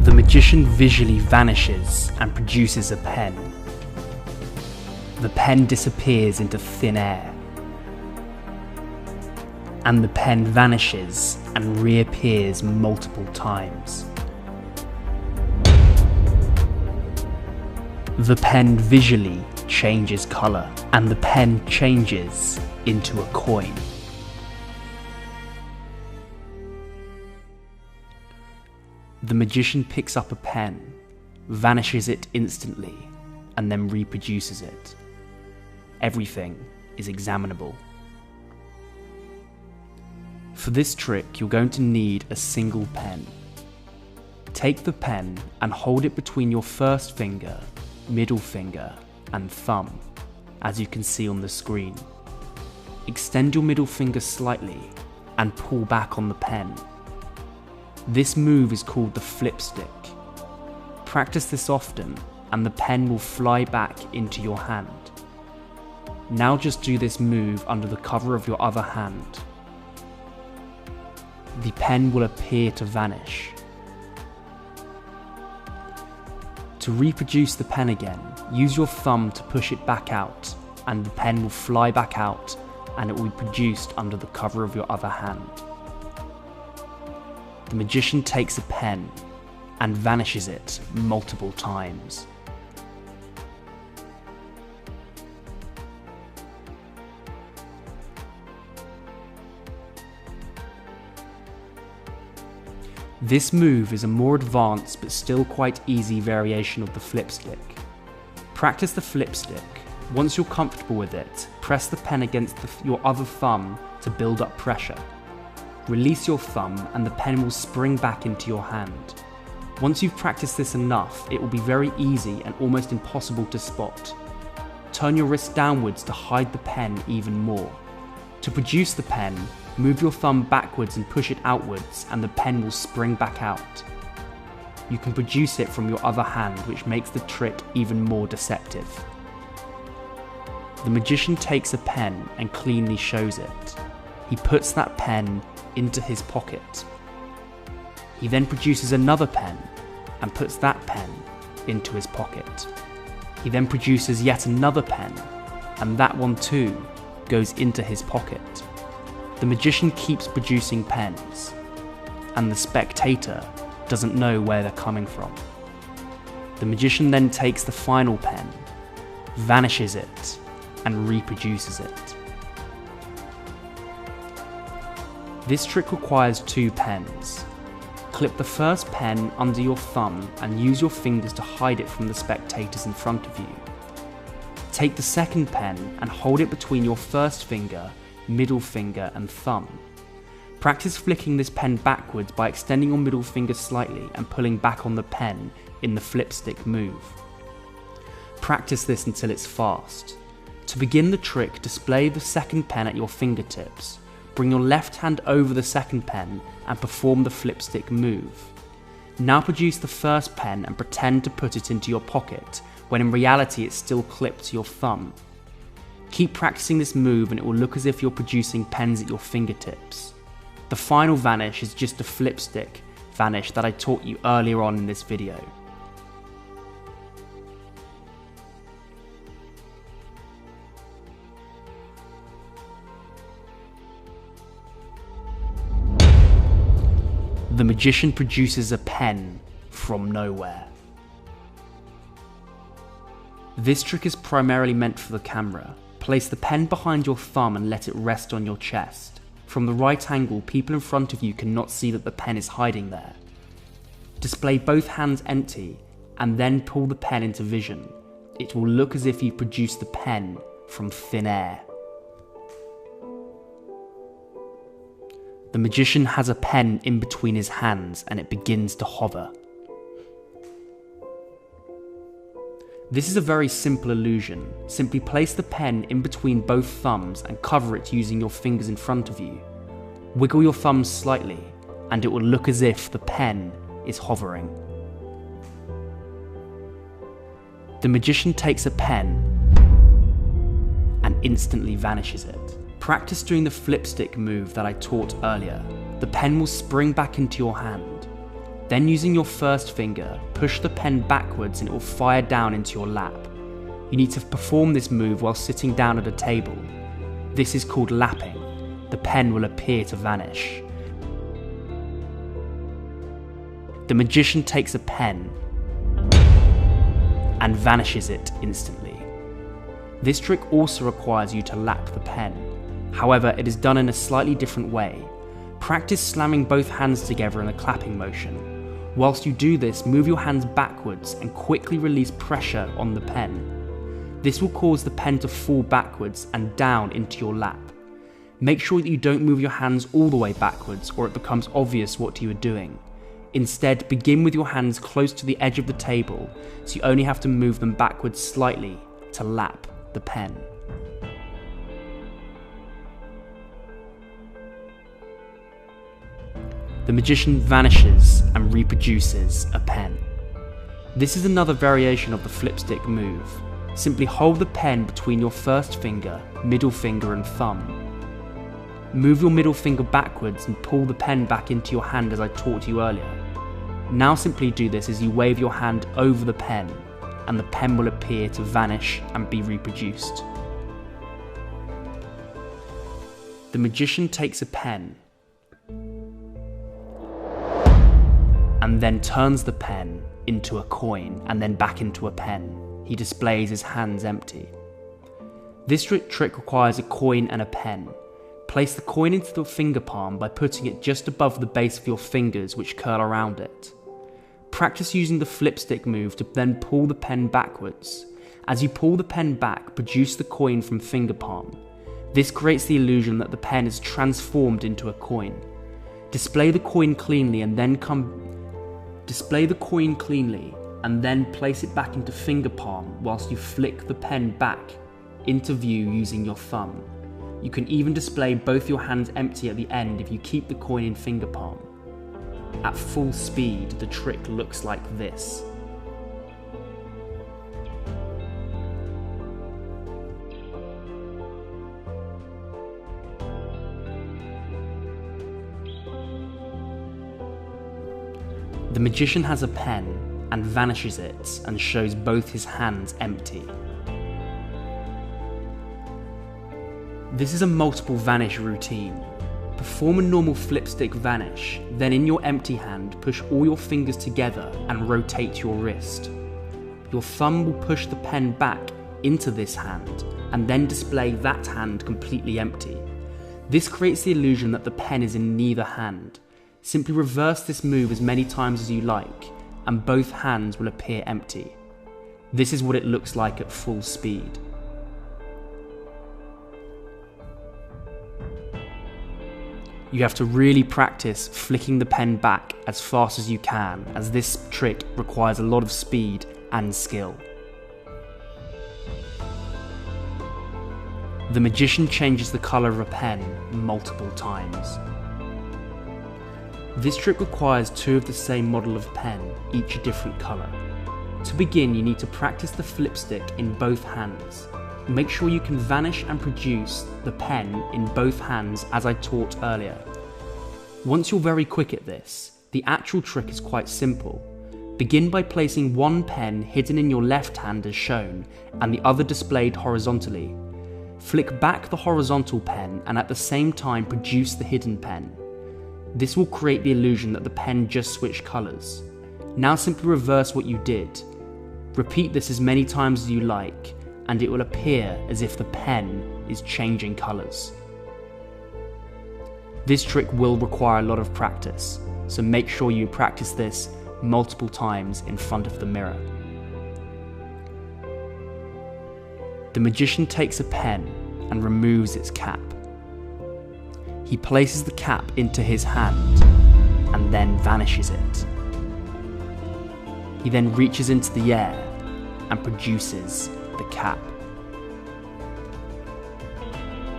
The magician visually vanishes and produces a pen. The pen disappears into thin air. And the pen vanishes and reappears multiple times. The pen visually changes colour, and the pen changes into a coin. The magician picks up a pen, vanishes it instantly, and then reproduces it. Everything is examinable. For this trick, you're going to need a single pen. Take the pen and hold it between your first finger, middle finger, and thumb, as you can see on the screen. Extend your middle finger slightly and pull back on the pen. This move is called the flip stick. Practice this often and the pen will fly back into your hand. Now just do this move under the cover of your other hand. The pen will appear to vanish. To reproduce the pen again, use your thumb to push it back out, and the pen will fly back out and it will be produced under the cover of your other hand. The magician takes a pen and vanishes it multiple times. This move is a more advanced but still quite easy variation of the flip stick. Practice the flip stick. Once you're comfortable with it, press the pen against your other thumb to build up pressure. Release your thumb and the pen will spring back into your hand. Once you've practiced this enough, it will be very easy and almost impossible to spot. Turn your wrist downwards to hide the pen even more. To produce the pen, move your thumb backwards and push it outwards and the pen will spring back out. You can produce it from your other hand, which makes the trick even more deceptive. The magician takes a pen and cleanly shows it. He puts that pen into his pocket. He then produces another pen and puts that pen into his pocket. He then produces yet another pen, and that one too goes into his pocket. The magician keeps producing pens, and the spectator doesn't know where they're coming from. The magician then takes the final pen, vanishes it, and reproduces it. This trick requires two pens. Clip the first pen under your thumb and use your fingers to hide it from the spectators in front of you. Take the second pen and hold it between your first finger, middle finger, and thumb. Practice flicking this pen backwards by extending your middle finger slightly and pulling back on the pen in the flip stick move. Practice this until it's fast. To begin the trick, display the second pen at your fingertips. Bring your left hand over the second pen and perform the flip stick move. Now produce the first pen and pretend to put it into your pocket, when in reality it's still clipped to your thumb. Keep practicing this move and it will look as if you're producing pens at your fingertips. The final vanish is just a flip stick vanish that I taught you earlier on in this video. The magician produces a pen from nowhere. This trick is primarily meant for the camera. Place the pen behind your thumb and let it rest on your chest. From the right angle, people in front of you cannot see that the pen is hiding there. Display both hands empty and then pull the pen into vision. It will look as if you produced the pen from thin air. The magician has a pen in between his hands and it begins to hover. This is a very simple illusion. Simply place the pen in between both thumbs and cover it using your fingers in front of you. Wiggle your thumbs slightly and it will look as if the pen is hovering. The magician takes a pen and instantly vanishes it. Practice doing the flip stick move that I taught earlier. The pen will spring back into your hand. Then using your first finger, push the pen backwards and it will fire down into your lap. You need to perform this move while sitting down at a table. This is called lapping. The pen will appear to vanish. The magician takes a pen and vanishes it instantly. This trick also requires you to lap the pen. However, it is done in a slightly different way. Practice slamming both hands together in a clapping motion. Whilst you do this, move your hands backwards and quickly release pressure on the pen. This will cause the pen to fall backwards and down into your lap. Make sure that you don't move your hands all the way backwards or it becomes obvious what you are doing. Instead, begin with your hands close to the edge of the table, so you only have to move them backwards slightly to lap the pen. The magician vanishes and reproduces a pen. This is another variation of the flipstick move. Simply hold the pen between your first finger, middle finger and thumb. Move your middle finger backwards and pull the pen back into your hand as I taught you earlier. Now simply do this as you wave your hand over the pen, and the pen will appear to vanish and be reproduced. The magician takes a pen and then turns the pen into a coin and then back into a pen. He displays his hands empty. This trick requires a coin and a pen. Place the coin into the finger palm by putting it just above the base of your fingers, which curl around it. Practice using the flipstick move to then pull the pen backwards. As you pull the pen back, produce the coin from finger palm. This creates the illusion that the pen is transformed into a coin. Display the coin cleanly and then place it back into finger palm whilst you flick the pen back into view using your thumb. You can even display both your hands empty at the end if you keep the coin in finger palm. At full speed, the trick looks like this. The magician has a pen and vanishes it and shows both his hands empty. This is a multiple vanish routine. Perform a normal flipstick vanish, then in your empty hand push all your fingers together and rotate your wrist. Your thumb will push the pen back into this hand and then display that hand completely empty. This creates the illusion that the pen is in neither hand. Simply reverse this move as many times as you like and both hands will appear empty. This is what it looks like at full speed. You have to really practice flicking the pen back as fast as you can, as this trick requires a lot of speed and skill. The magician changes the colour of a pen multiple times. This trick requires two of the same model of pen, each a different colour. To begin, you need to practice the flipstick in both hands. Make sure you can vanish and produce the pen in both hands as I taught earlier. Once you're very quick at this, the actual trick is quite simple. Begin by placing one pen hidden in your left hand as shown, and the other displayed horizontally. Flick back the horizontal pen and at the same time produce the hidden pen. This will create the illusion that the pen just switched colours. Now simply reverse what you did. Repeat this as many times as you like, and it will appear as if the pen is changing colours. This trick will require a lot of practice, so make sure you practice this multiple times in front of the mirror. The magician takes a pen and removes its cap. He places the cap into his hand and then vanishes it. He then reaches into the air and produces the cap.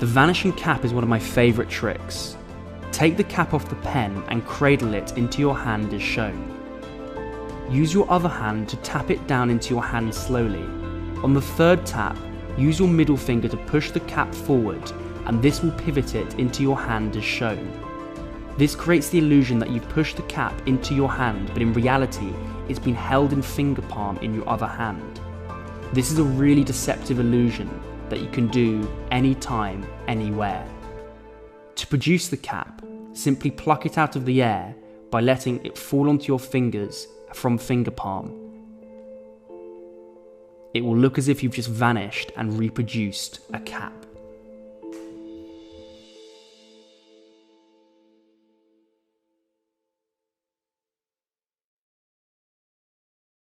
The vanishing cap is one of my favourite tricks. Take the cap off the pen and cradle it into your hand as shown. Use your other hand to tap it down into your hand slowly. On the third tap, use your middle finger to push the cap forward, and this will pivot it into your hand as shown. This creates the illusion that you push the cap into your hand, but in reality, it's been held in finger palm in your other hand. This is a really deceptive illusion that you can do anytime, anywhere. To produce the cap, simply pluck it out of the air by letting it fall onto your fingers from finger palm. It will look as if you've just vanished and reproduced a cap.